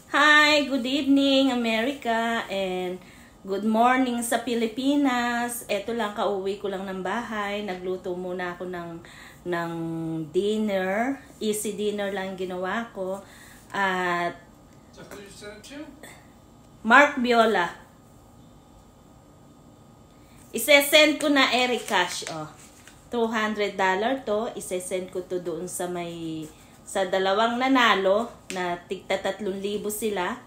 Hi, good evening America and good morning sa Pilipinas. Eto lang, kauwi ko lang ng bahay. Nagluto muna ako ng dinner. Easy dinner lang ginawa ko. At Mark Viola. Isesend ko na Eric Cash. $200 to. Isesend ko to doon sa dalawang nanalo na tigta 3,000 sila.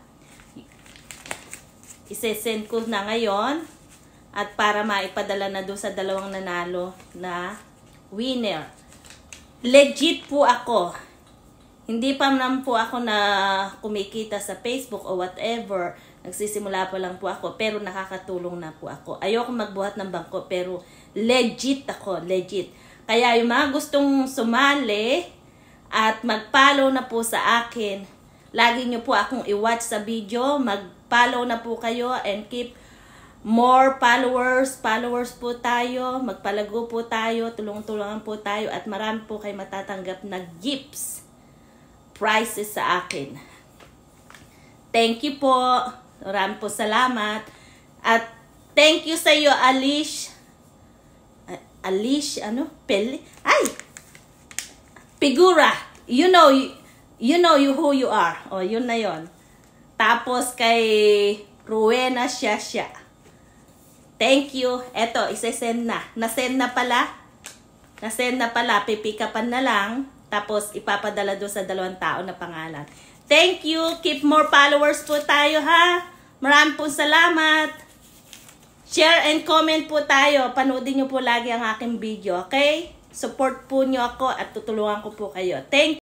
Isesend ko na ngayon at para maipadala na doon sa dalawang nanalo na winner. Legit po ako. Hindi pa naman po ako na kumikita sa Facebook o whatever. Nagsisimula pa lang po ako pero nakakatulong na po ako. Ayoko magbuhat ng bangko pero legit ako, legit. Kaya yung mga gustong sumali at mag-follow na po sa akin. Lagi nyo po akong i-watch sa video. Mag-follow na po kayo and keep more followers. Followers po tayo. Magpalago po tayo. Tulong-tulungan po tayo. At marami po kayo matatanggap na gifts. Prizes sa akin. Thank you po. Marami po salamat. At thank you sa iyo, Alish. Alish, Peli? Ay! Figura, you know who you are. O, yun na yun. Tapos kay Rowena Shasha. Thank you. Eto, isesend na. Nasend na pala. Nasend na pala. Pipikapan na lang. Tapos ipapadala doon sa 2 tao na pangalan. Thank you. Keep more followers po tayo, ha? Maraming po salamat. Share and comment po tayo. Panoodin nyo po lagi ang aking video, okay? Support po nyo ako at tutulungan ko po kayo. Thank you.